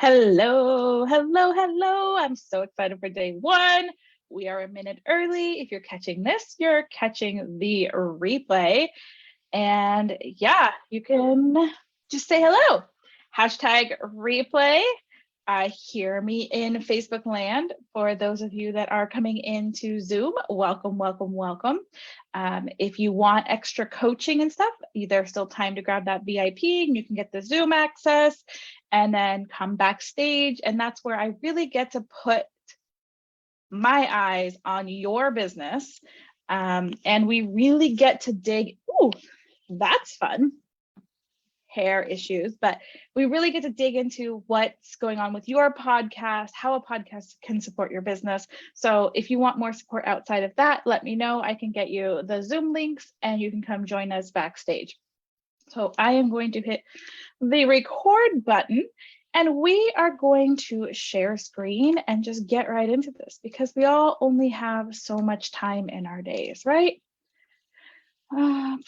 Hello, hello, hello. I'm so excited for day one. We are a minute early. If you're catching this, you're catching the replay. And yeah, you can just say hello. Hashtag replay. Hear me in Facebook land. For those of you that are coming into Zoom, welcome, welcome, welcome. If you want extra coaching and stuff, there's still time to grab that VIP and you can get the Zoom access and then come backstage. And that's where I really get to put my eyes on your business. And we really get to dig. Ooh, that's fun. Hair issues, but we really get to dig into what's going on with your podcast, how a podcast can support your business. So if you want more support outside of that, let me know. I can get you the Zoom links and you can come join us backstage. So I am going to hit the record button and we are going to share screen and just get right into this because we all only have so much time in our days, right?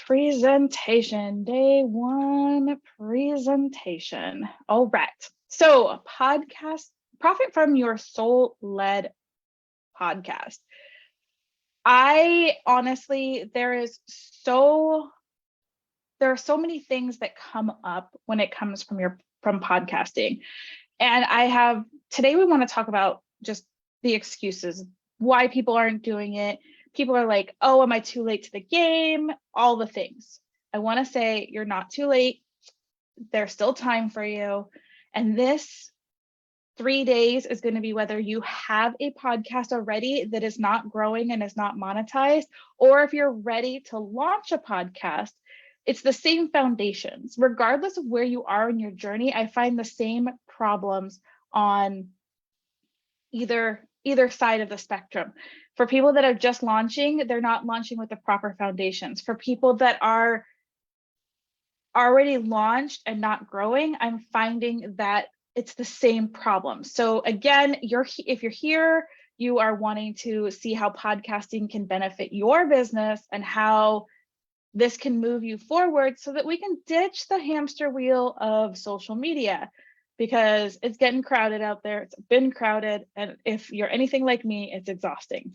Presentation, day one presentation. All right. So a podcast, profit from your soul-led podcast. I honestly, there are so many things that come up when it comes from podcasting. And today we want to talk about just the excuses, why people aren't doing it. People are like, oh, am I too late to the game? All the things. I want to say you're not too late. There's still time for you. And this 3 days is going to be whether you have a podcast already that is not growing and is not monetized, or if you're ready to launch a podcast. It's the same foundations. Regardless of where you are in your journey, I find the same problems on either side of the spectrum. For people that are just launching, they're not launching with the proper foundations. For people that are already launched and not growing, I'm finding that it's the same problem. So again, if you're here, you are wanting to see how podcasting can benefit your business and how this can move you forward so that we can ditch the hamster wheel of social media, because it's getting crowded out there. It's been crowded. And if you're anything like me, it's exhausting.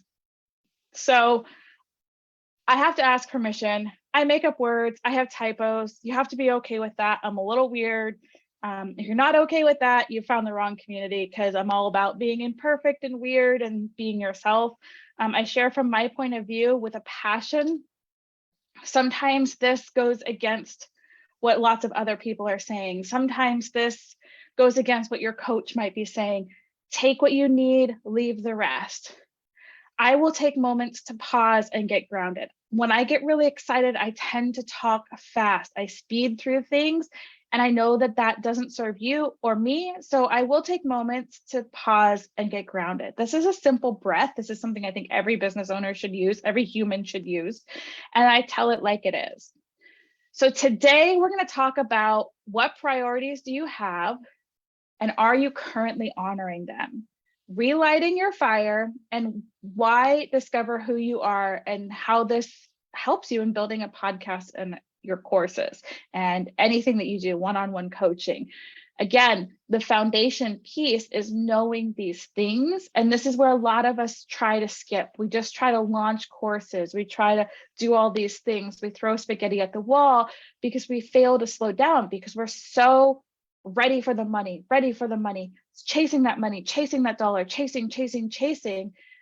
So I have to ask permission. I make up words. I have typos. You have to be okay with that. I'm a little weird. If you're not okay with that, you found the wrong community, because I'm all about being imperfect and weird and being yourself. I share from my point of view with a passion. Sometimes this goes against what lots of other people are saying. Sometimes this goes against what your coach might be saying. Take what you need, leave the rest. I will take moments to pause and get grounded. When I get really excited, I tend to talk fast. I speed through things, and I know that that doesn't serve you or me. So I will take moments to pause and get grounded. This is a simple breath. This is something I think every business owner should use, every human should use. And I tell it like it is. So today we're going to talk about what priorities do you have, and are you currently honoring them? Relighting your fire, and why discover who you are and how this helps you in building a podcast and your courses and anything that you do, one-on-one coaching. Again, the foundation piece is knowing these things. And this is where a lot of us try to skip. We just try to launch courses. We try to do all these things. We throw spaghetti at the wall because we fail to slow down, because we're so ready for the money, chasing that money, chasing that dollar, chasing,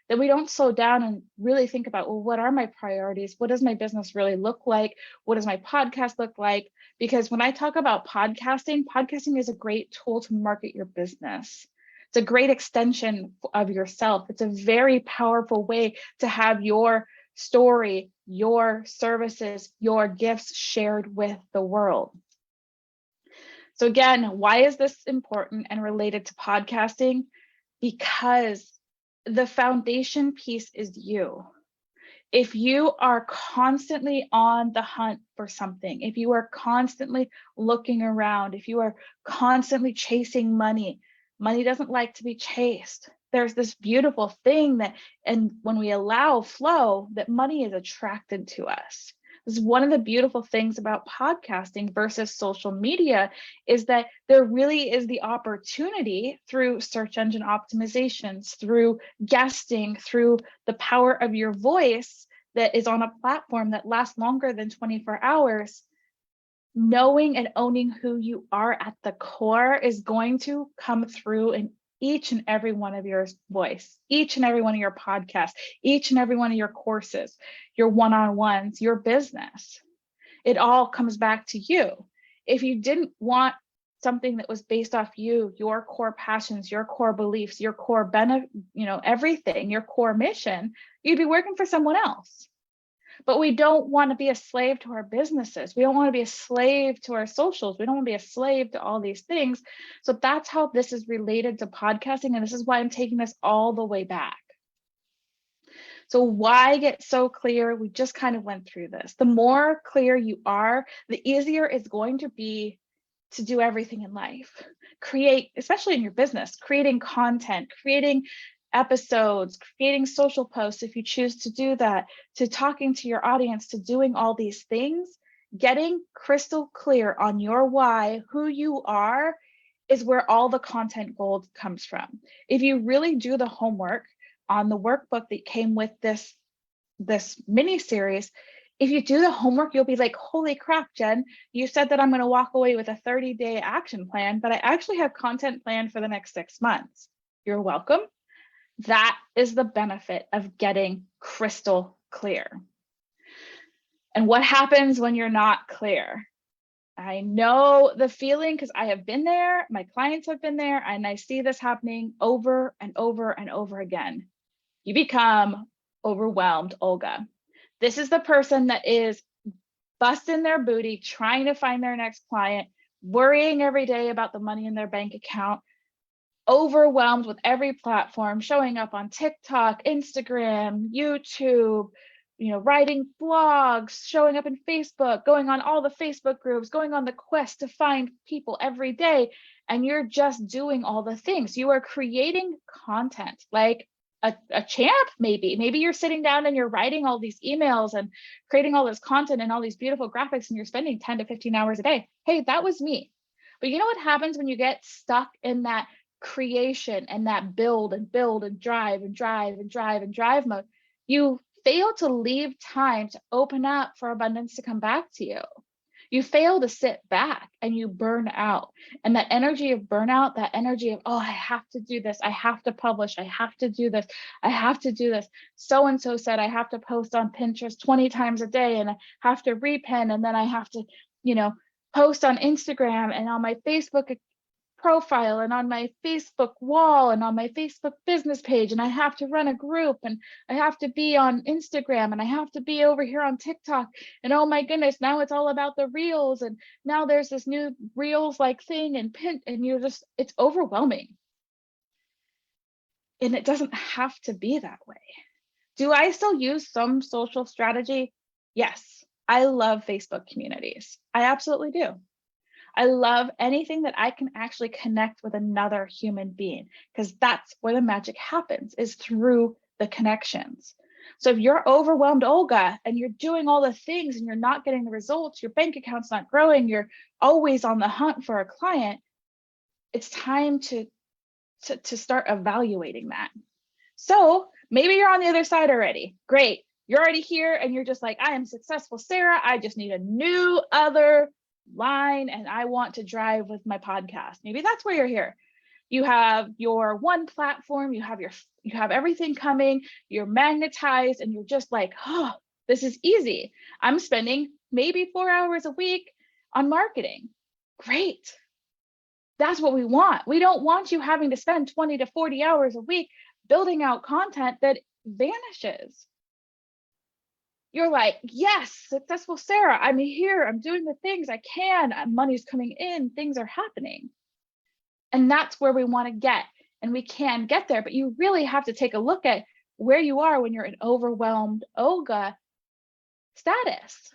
that we don't slow down and really think about, well, what are my priorities? What does my business really look like? What does my podcast look like? Because when I talk about podcasting is a great tool to market your business. It's a great extension of yourself. It's a very powerful way to have your story, your services, your gifts shared with the world. So again, why is this important and related to podcasting? Because the foundation piece is you. If you are constantly on the hunt for something, if you are constantly looking around, if you are constantly chasing money, money doesn't like to be chased. There's this beautiful thing that, and when we allow flow, that money is attracted to us. This is one of the beautiful things about podcasting versus social media, is that there really is the opportunity through search engine optimizations, through guesting, through the power of your voice that is on a platform that lasts longer than 24 hours. Knowing and owning who you are at the core is going to come through in each and every one of your voice, each and every one of your podcasts, each and every one of your courses, your one-on-ones, your business. It all comes back to you. If you didn't want something that was based off you, your core passions, your core beliefs, your core benefit, everything, your core mission, you'd be working for someone else. But we don't want to be a slave to our businesses. We don't want to be a slave to our socials. We don't want to be a slave to all these things. So that's how this is related to podcasting. And this is why I'm taking this all the way back. So why get so clear? We just kind of went through this. The more clear you are, the easier it's going to be to do everything in life. Create, especially in your business, creating content, creating episodes, creating social posts if you choose to do that, to talking to your audience, to doing all these things. Getting crystal clear on your why, who you are, is where all the content gold comes from. If you really do the homework on the workbook that came with this mini series, if you do the homework, you'll be like, holy crap, Jen, you said that I'm going to walk away with a 30-day action plan, but I actually have content planned for the next 6 months. You're welcome. That is the benefit of getting crystal clear. And what happens when you're not clear? I know the feeling because I have been there, my clients have been there, and I see this happening over and over and over again. You become overwhelmed, Olga. This is the person that is busting their booty, trying to find their next client, worrying every day about the money in their bank account, overwhelmed with every platform, showing up on TikTok, Instagram, YouTube, writing blogs, showing up in Facebook, going on all the Facebook groups, going on the quest to find people every day. And you're just doing all the things. You are creating content like a champ, maybe. Maybe you're sitting down and you're writing all these emails and creating all this content and all these beautiful graphics, and you're spending 10 to 15 hours a day. Hey, that was me. But you know what happens when you get stuck in that creation and that build and drive mode? You fail to leave time to open up for abundance to come back to you. You fail to sit back and you burn out. And that energy of burnout, that energy of, oh, I have to do this, I have to publish, I have to do this, I have to do this. So-and-so said I have to post on Pinterest 20 times a day, and I have to repin, and then I have to, post on Instagram and on my Facebook profile and on my Facebook wall and on my Facebook business page, and I have to run a group, and I have to be on Instagram, and I have to be over here on TikTok, and oh my goodness, now it's all about the reels, and now there's this new reels like thing and pin, and it's overwhelming. And it doesn't have to be that way. Do I still use some social strategy? Yes, I love Facebook communities. I absolutely do. I love anything that I can actually connect with another human being, because that's where the magic happens, is through the connections. So if you're overwhelmed, Olga, and you're doing all the things and you're not getting the results, your bank account's not growing, you're always on the hunt for a client, it's time to start evaluating that. So maybe you're on the other side already. Great. You're already here and you're just like, I am successful, Sarah. I just need a new other line and I want to drive with my podcast. Maybe that's where you're here. You have your one platform, you have everything coming, you're magnetized, and you're just like, oh, this is easy. I'm spending maybe 4 hours a week on marketing. Great. That's what we want. We don't want you having to spend 20 to 40 hours a week building out content that vanishes. You're like, yes, successful Sarah, I'm here, I'm doing the things I can, money's coming in, things are happening. And that's where we want to get, and we can get there, but you really have to take a look at where you are when you're in overwhelmed Olga status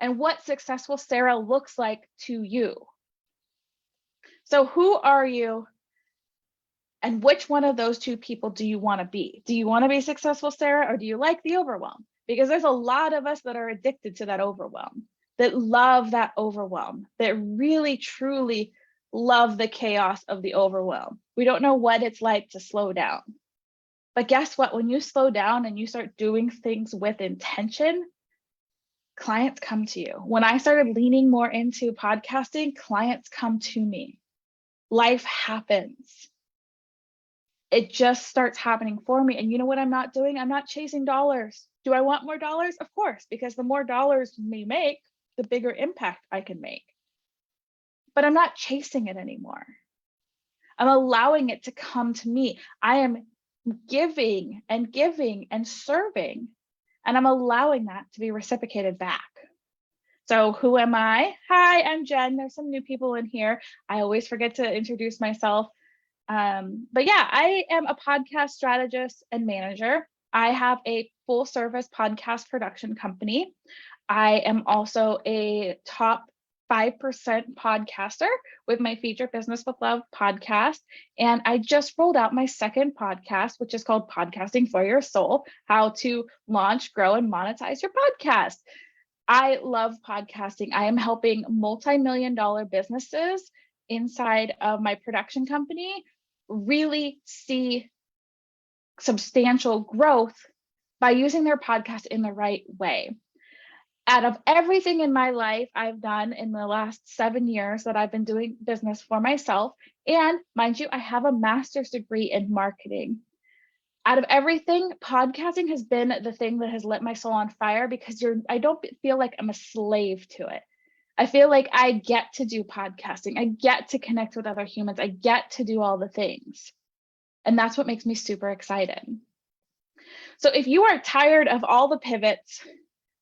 and what successful Sarah looks like to you. So who are you, and which one of those two people do you want to be? Do you want to be successful Sarah, or do you like the overwhelm? because there's a lot of us that are addicted to that overwhelm, that love that overwhelm, that really, truly love the chaos of the overwhelm. We don't know what it's like to slow down. But guess what? When you slow down and you start doing things with intention, clients come to you. When I started leaning more into podcasting, clients come to me. Life happens. It just starts happening for me. And you know what I'm not doing? I'm not chasing dollars. Do I want more dollars? Of course, because the more dollars we make, the bigger impact I can make. But I'm not chasing it anymore. I'm allowing it to come to me. I am giving and serving, and I'm allowing that to be reciprocated back. So who am I? Hi, I'm Jen. There's some new people in here. I always forget to introduce myself. But yeah, I am a podcast strategist and manager. I have a full service podcast production company. I am also a top 5% podcaster with my Feed Your Business with Love podcast. And I just rolled out my second podcast, which is called Podcasting for Your Soul, how to launch, grow, and monetize your podcast. I love podcasting. I am helping multi-million-dollar businesses inside of my production company really see substantial growth by using their podcast in the right way. Out of everything in my life I've done in the last 7 years that I've been doing business for myself, and mind you, I have a master's degree in marketing. Out of everything, podcasting has been the thing that has lit my soul on fire, because I don't feel like I'm a slave to it. I feel like I get to do podcasting. I get to connect with other humans. I get to do all the things. And that's what makes me super excited. So if you are tired of all the pivots,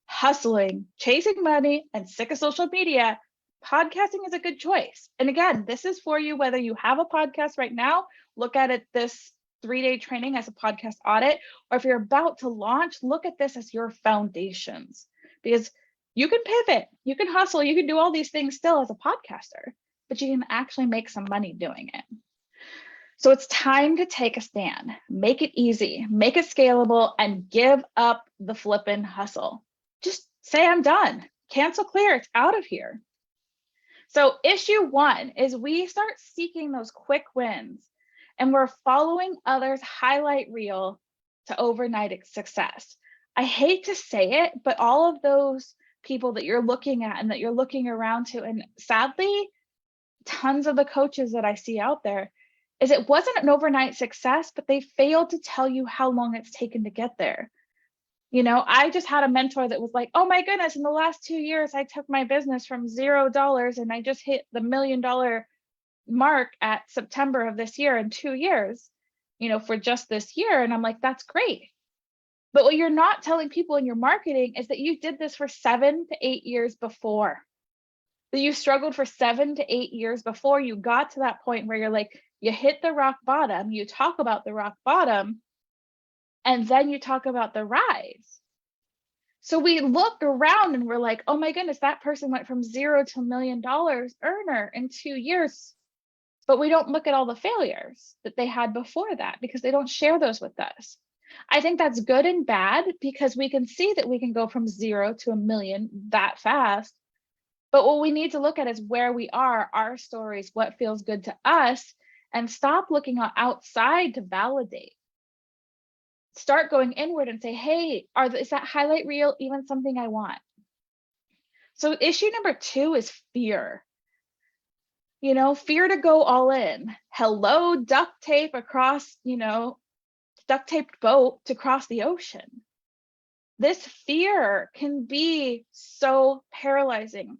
hustling, chasing money, and sick of social media, podcasting is a good choice. And again, this is for you whether you have a podcast right now, look at it this 3-day training as a podcast audit, or if you're about to launch, look at this as your foundations, because you can pivot, you can hustle, you can do all these things still as a podcaster, but you can actually make some money doing it. So it's time to take a stand, make it easy, make it scalable, and give up the flippin' hustle. Just say, I'm done, cancel, clear, it's out of here. So issue 1 is we start seeking those quick wins, and we're following others' highlight reel to overnight success. I hate to say it, but all of those people that you're looking at and that you're looking around to, and sadly, tons of the coaches that I see out there, is it wasn't an overnight success, but they failed to tell you how long it's taken to get there. You know, I just had a mentor that was like, oh my goodness, in the last 2 years, I took my business from $0 and I just hit the $1 million mark at September of this year in 2 years, you know, for just this year. And I'm like, that's great. But what you're not telling people in your marketing is that you did this for 7 to 8 years before, that you struggled for 7 to 8 years before you got to that point where you're like, you hit the rock bottom, you talk about the rock bottom, and then you talk about the rise. So we look around and we're like, oh my goodness, that person went from 0 to $1 million earner in 2 years. But we don't look at all the failures that they had before that, because they don't share those with us. I think that's good and bad, because we can see that we can go from 0 to $1 million that fast. But what we need to look at is where we are, our stories, what feels good to us, and stop looking outside to validate. Start going inward and say, hey, is that highlight reel even something I want? So issue number 2 is fear. You know, fear to go all in. Hello, duct tape across, duct taped boat to cross the ocean. This fear can be so paralyzing.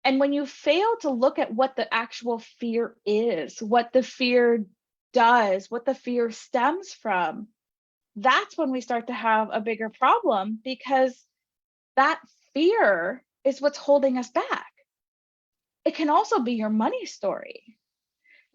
And when you fail to look at what the actual fear is, what the fear does, what the fear stems from, that's when we start to have a bigger problem, because that fear is what's holding us back. It can also be your money story.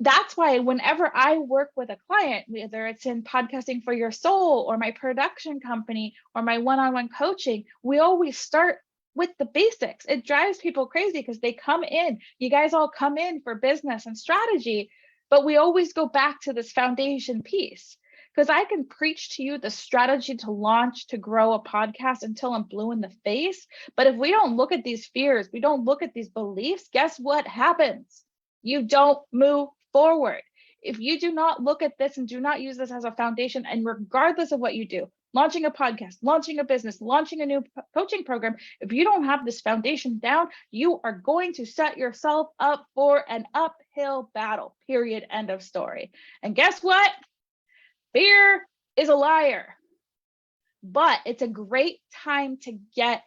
That's why whenever I work with a client, whether it's in Podcasting for Your Soul or my production company or my one-on-one coaching, we always start with the basics. It drives people crazy because they come in, you guys all come in for business and strategy, but we always go back to this foundation piece. Because I can preach to you the strategy to launch, to grow a podcast until I'm blue in the face. But if we don't look at these fears, we don't look at these beliefs, guess what happens? You don't move forward. If you do not look at this and do not use this as a foundation, and regardless of what you do, launching a podcast, launching a business, launching a new coaching program, if you don't have this foundation down, you are going to set yourself up for an uphill battle, period, end of story. And guess what? Fear is a liar, but it's a great time to get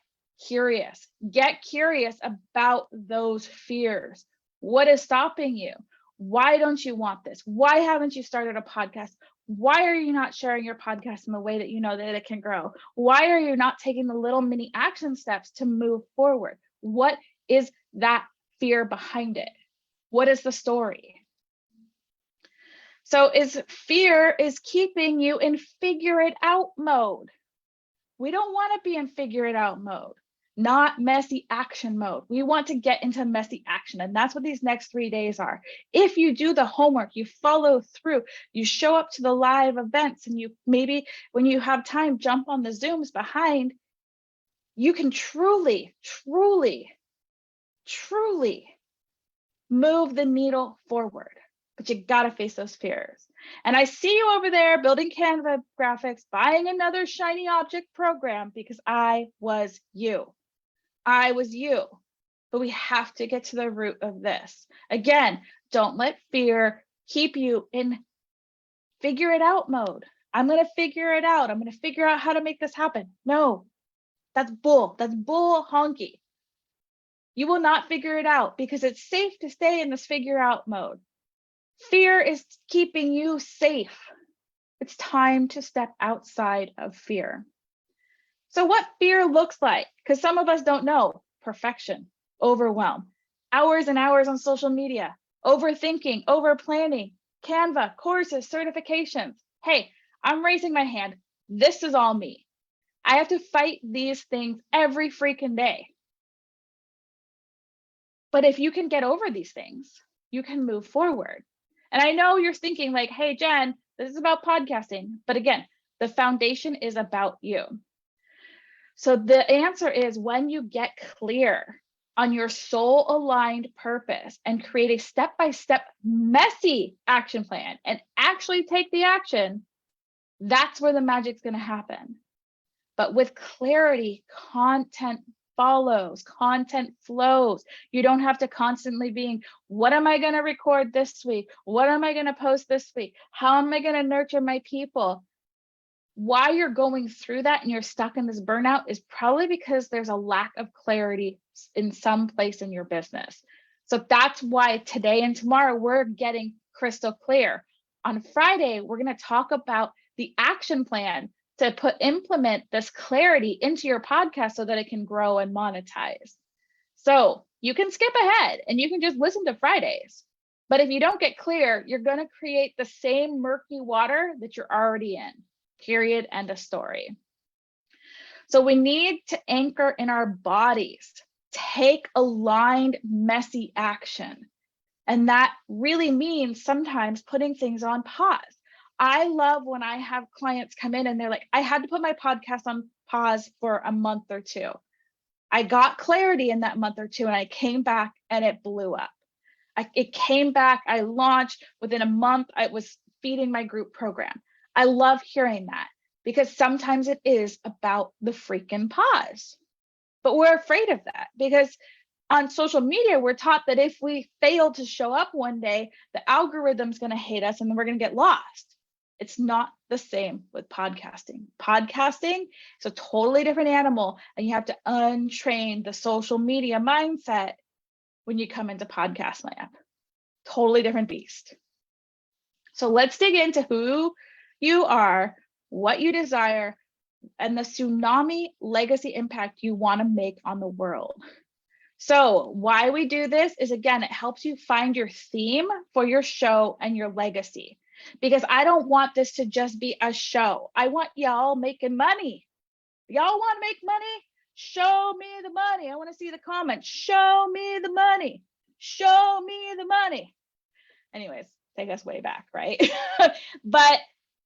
curious. Get curious about those fears. What is stopping you? Why don't you want this? Why haven't you started a podcast? Why are you not sharing your podcast in the way that you know that it can grow? Why are you not taking the little mini action steps to move forward? What is that fear behind it? What is the story? So fear is keeping you in figure it out mode. We don't want to be in figure it out mode, not messy action mode. We want to get into messy action. And that's what these next 3 days are. If you do the homework, you follow through, you show up to the live events, and you maybe when you have time, jump on the Zooms behind, you can truly, truly, truly move the needle forward. But you got to face those fears. And I see you over there building Canva graphics, buying another shiny object program, because I was you. I was you. But we have to get to the root of this. Again, don't let fear keep you in figure it out mode. I'm going to figure it out. I'm going to figure out how to make this happen. No, that's bull. That's bull honky. You will not figure it out because it's safe to stay in this figure out mode. Fear is keeping you safe. It's time to step outside of fear. So what fear looks like, because some of us don't know: perfection, overwhelm, hours and hours on social media, overthinking, overplanning, Canva, courses, certifications. Hey, I'm raising my hand. This is all me. I have to fight these things every freaking day. But if you can get over these things, you can move forward. And I know you're thinking like, hey, Jen, this is about podcasting. But again, the foundation is about you. So the answer is, when you get clear on your soul aligned purpose and create a step-by-step messy action plan and actually take the action, that's where the magic's going to happen. But with clarity, content follows, content flows. You don't have to constantly being, what am I going to record this week? What am I going to post this week? How am I going to nurture my people? Why you're going through that and you're stuck in this burnout is probably because there's a lack of clarity in some place in your business. So that's why today and tomorrow we're getting crystal clear. On Friday, we're going to talk about the action plan to implement this clarity into your podcast so that it can grow and monetize. So you can skip ahead and you can just listen to Fridays. But if you don't get clear, you're going to create the same murky water that you're already in. Period. End of story. So we need to anchor in our bodies, take aligned, messy action. And that really means sometimes putting things on pause. I love when I have clients come in and they're like, I had to put my podcast on pause for a month or two. I got clarity in that month or two and I came back and it blew up. It came back, I launched within a month, I was feeding my group program. I love hearing that because sometimes it is about the freaking pause. But we're afraid of that because on social media, we're taught that if we fail to show up one day, the algorithm's going to hate us and then we're going to get lost. It's not the same with podcasting. Podcasting is a totally different animal, and you have to untrain the social media mindset when you come into podcast land. Totally different beast. So let's dig into who you are, what you desire, and the tsunami legacy impact you want to make on the world. So why we do this is, again, it helps you find your theme for your show and your legacy. Because I don't want this to just be a show. I want y'all making money. Y'all want to make money? Show me the money. I want to see the comments. Show me the money. Show me the money. Anyways, take us way back, right? But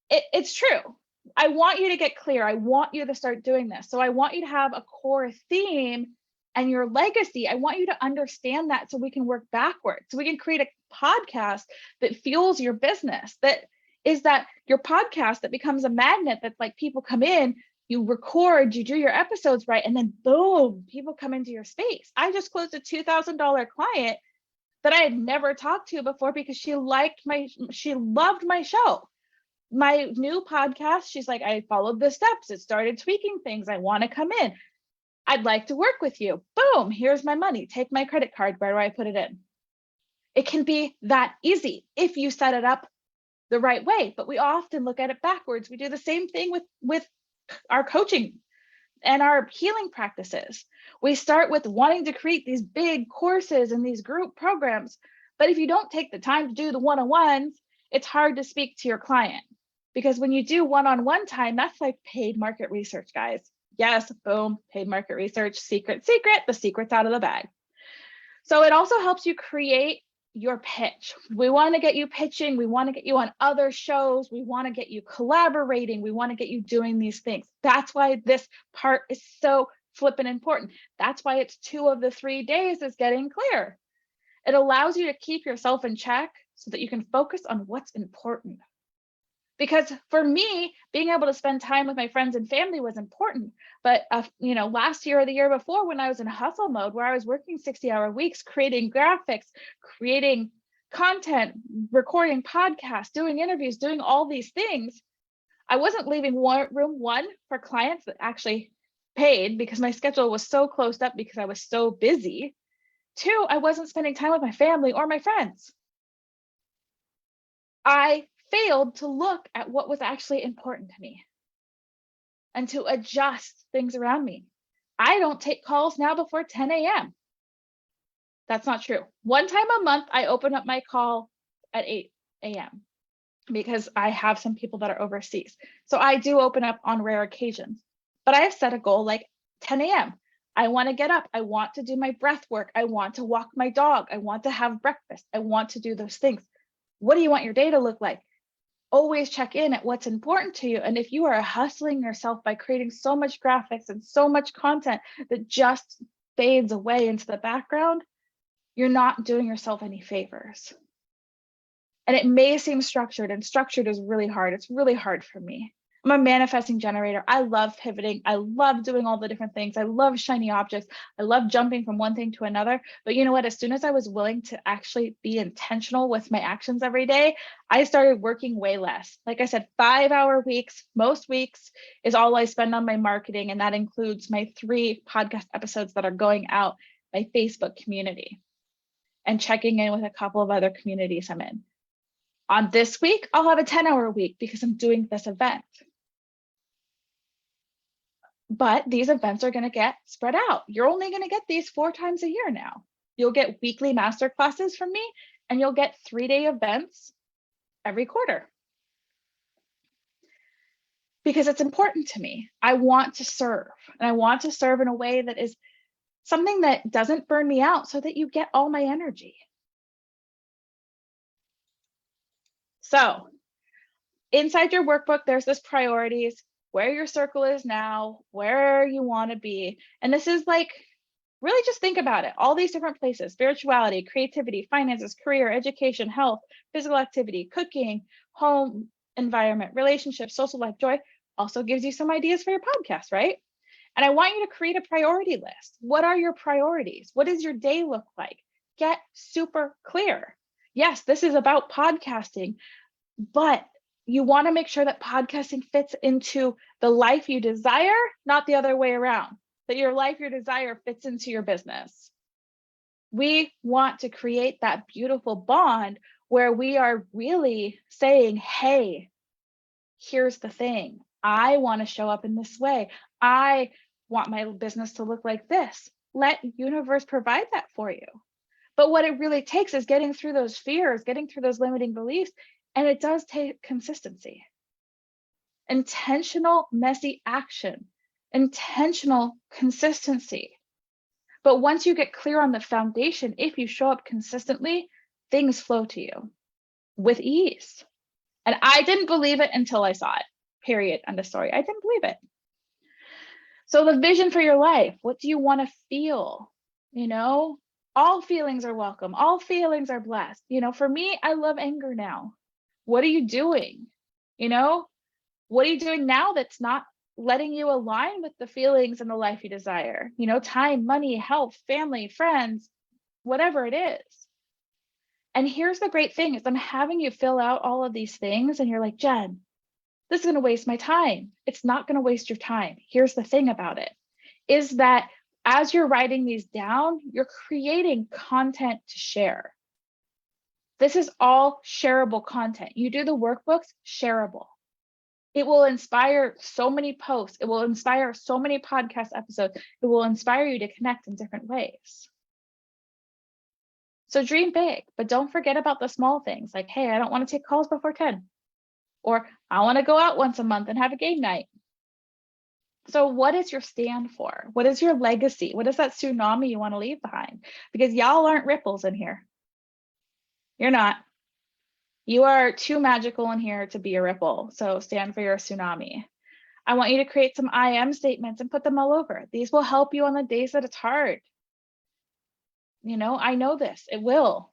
it's true. I want you to get clear. I want you to start doing this. So I want you to have a core theme and your legacy. I want you to understand that so we can work backwards. So we can create a podcast that fuels your business. That is that your podcast that becomes a magnet that like people come in, you record, you do your episodes right, and then boom, people come into your space. I just closed a $2,000 client that I had never talked to before because she loved my show. My new podcast, she's like, I followed the steps. It started tweaking things. I want to come in. I'd like to work with you. Boom, here's my money. Take my credit card. Where do I put it in? It can be that easy if you set it up the right way, but we often look at it backwards. We do the same thing with our coaching and our healing practices. We start with wanting to create these big courses and these group programs, but if you don't take the time to do the one-on-ones, it's hard to speak to your client. Because when you do one-on-one time, that's like paid market research, guys. Yes, boom, paid market research, secret, the secret's out of the bag. So it also helps you create your pitch. We want to get you pitching. We want to get you on other shows. We want to get you collaborating. We want to get you doing these things. That's why this part is so flippin' important. That's why it's 2 of the 3 days is getting clear. It allows you to keep yourself in check so that you can focus on what's important. Because for me, being able to spend time with my friends and family was important. But last year or the year before, when I was in hustle mode, where I was working 60-hour weeks, creating graphics, creating content, recording podcasts, doing interviews, doing all these things, I wasn't leaving room one for clients that actually paid because my schedule was so closed up because I was so busy. 2, I wasn't spending time with my family or my friends. I failed to look at what was actually important to me and to adjust things around me. I don't take calls now before 10 a.m. That's not true. One time a month, I open up my call at 8 a.m. because I have some people that are overseas. So I do open up on rare occasions, but I have set a goal like 10 a.m. I want to get up. I want to do my breath work. I want to walk my dog. I want to have breakfast. I want to do those things. What do you want your day to look like? Always check in at what's important to you. And if you are hustling yourself by creating so much graphics and so much content that just fades away into the background, you're not doing yourself any favors. And it may seem structured, and structured is really hard. It's really hard for me. I'm a manifesting generator. I love pivoting. I love doing all the different things. I love shiny objects. I love jumping from one thing to another. But you know what? As soon as I was willing to actually be intentional with my actions every day, I started working way less. Like I said, 5-hour weeks, most weeks is all I spend on my marketing. And that includes my 3 podcast episodes that are going out, my Facebook community, and checking in with a couple of other communities I'm in. On this week, I'll have a 10-hour week because I'm doing this event. But these events are going to get spread out. You're only going to get these 4 times a year now. You'll get weekly masterclasses from me, and you'll get 3-day events every quarter. Because it's important to me. I want to serve, and I want to serve in a way that is something that doesn't burn me out so that you get all my energy. So inside your workbook, there's this priorities, where your circle is now, where you want to be. And this is like, really just think about it. All these different places: spirituality, creativity, finances, career, education, health, physical activity, cooking, home environment, relationships, social life, joy. Also gives you some ideas for your podcast, right? And I want you to create a priority list. What are your priorities? What does your day look like? Get super clear. Yes, this is about podcasting, but you want to make sure that podcasting fits into the life you desire, not the other way around, that your life you desire fits into your business. We want to create that beautiful bond where we are really saying, hey, here's the thing. I want to show up in this way. I want my business to look like this. Let universe provide that for you. But what it really takes is getting through those fears, getting through those limiting beliefs. And it does take consistency, intentional, messy action, intentional consistency. But once you get clear on the foundation, if you show up consistently, things flow to you with ease. And I didn't believe it until I saw it. Period. End of story. I didn't believe it. So the vision for your life, what do you want to feel? You know, all feelings are welcome. All feelings are blessed. You know, for me, I love anger now. What are you doing? You know, what are you doing now that's not letting you align with the feelings and the life you desire? You know, time, money, health, family, friends, whatever it is. And here's the great thing is I'm having you fill out all of these things and you're like, Jen, this is going to waste my time. It's not going to waste your time. Here's the thing about it is that as you're writing these down, you're creating content to share. This is all shareable content. You do the workbooks, shareable. It will inspire so many posts. It will inspire so many podcast episodes. It will inspire you to connect in different ways. So dream big, but don't forget about the small things like, hey, I don't want to take calls before 10. Or I want to go out once a month and have a game night. So what is your stand for? What is your legacy? What is that tsunami you want to leave behind? Because y'all aren't ripples in here. You're not. You are too magical in here to be a ripple. So stand for your tsunami. I want you to create some I am statements and put them all over. These will help you on the days that it's hard. You know, I know this, it will.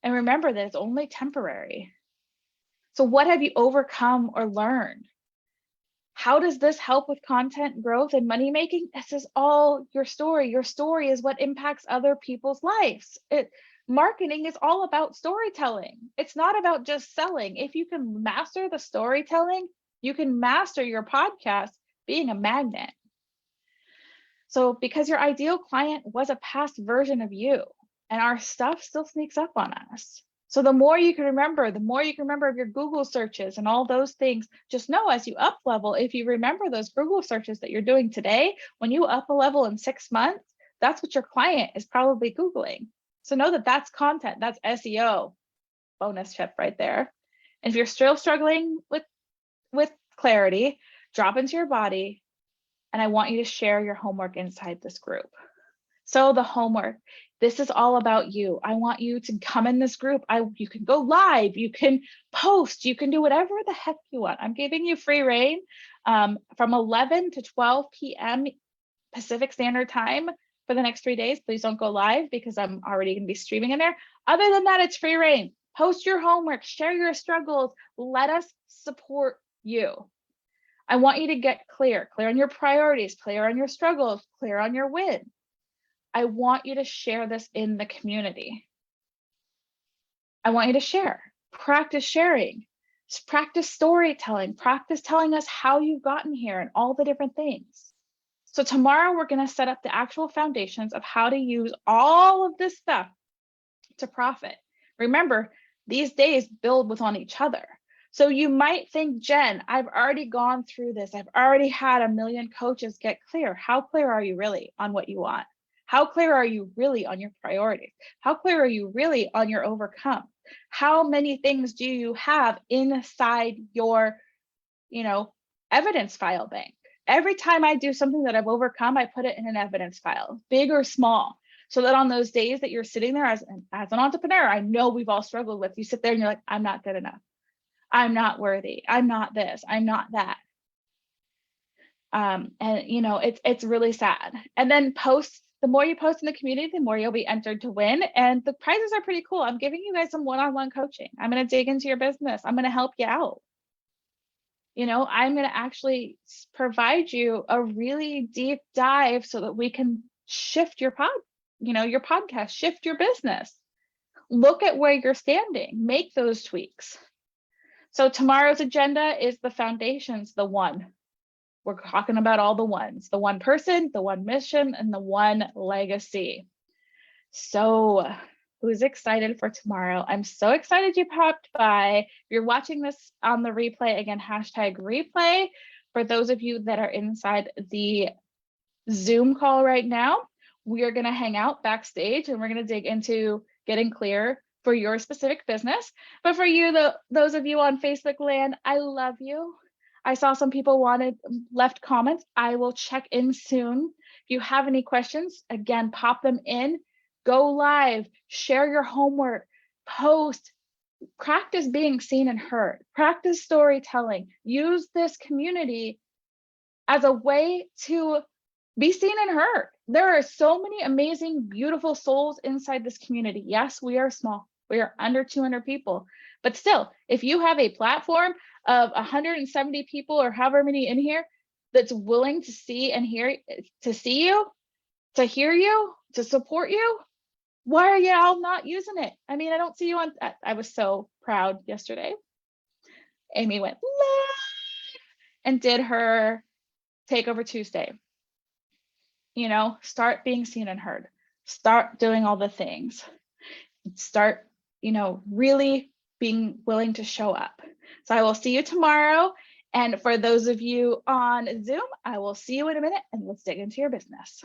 And remember that it's only temporary. So what have you overcome or learned? How does this help with content growth and money making? This is all your story. Your story is what impacts other people's lives. Marketing is all about storytelling. It's not about just selling. If you can master the storytelling, you can master your podcast being a magnet. So because your ideal client was a past version of you, and our stuff still sneaks up on us. So the more you can remember of your Google searches and all those things, just know as you up level, if you remember those Google searches that you're doing today, when you up a level in 6 months, that's what your client is probably Googling. So know that that's content, that's SEO, bonus tip right there. And if you're still struggling with clarity, drop into your body. And I want you to share your homework inside this group. So the homework, this is all about you. I want you to come in this group. You can go live, you can post, you can do whatever the heck you want. I'm giving you free reign from 11 to 12 p.m. Pacific Standard Time for the next 3 days. Please don't go live because I'm already going to be streaming in there. Other than that, it's free reign. Post your homework, share your struggles. Let us support you. I want you to get clear on your priorities, clear on your struggles, clear on your wins. I want you to share this in the community. I want you to share, practice sharing, practice storytelling, practice telling us how you've gotten here and all the different things. So tomorrow we're going to set up the actual foundations of how to use all of this stuff to profit. Remember, these days build with on each other. So you might think, Jen, I've already gone through this. I've already had a million coaches get clear. How clear are you really on what you want? How clear are you really on your priorities? How clear are you really on your overcome? How many things do you have inside your, evidence file bank? Every time I do something that I've overcome, I put it in an evidence file, big or small. So that on those days that you're sitting there as an entrepreneur, I know we've all struggled with, you sit there and you're like, I'm not good enough. I'm not worthy. I'm not this. I'm not that. It's really sad. And then the more you post in the community, the more you'll be entered to win. And the prizes are pretty cool. I'm giving you guys some one-on-one coaching. I'm going to dig into your business. I'm going to help you out. I'm going to actually provide you a really deep dive so that we can shift your podcast, shift your business. Look at where you're standing, make those tweaks. So tomorrow's agenda is the foundations, the one. We're talking about all the ones, the one person, the one mission, and the one legacy. So who's excited for tomorrow? I'm so excited you popped by. If you're watching this on the replay, again, #replay. For those of you that are inside the Zoom call right now, we are going to hang out backstage and we're going to dig into getting clear for your specific business. But for you, those of you on Facebook land, I love you. I saw some people left comments. I will check in soon. If you have any questions, again, pop them in. Go live, share your homework, post, practice being seen and heard, practice storytelling, use this community as a way to be seen and heard. There are so many amazing, beautiful souls inside this community. Yes, we are small. We are under 200 people. But still, if you have a platform of 170 people or however many in here that's willing to see and hear, to see you, to hear you, to support you, why are y'all not using it? I mean, I don't see you on. I was so proud yesterday. Amy went live and did her Takeover Tuesday. You know, start being seen and heard. Start doing all the things. Start, you know, really being willing to show up. So I will see you tomorrow. And for those of you on Zoom, I will see you in a minute, and let's dig into your business.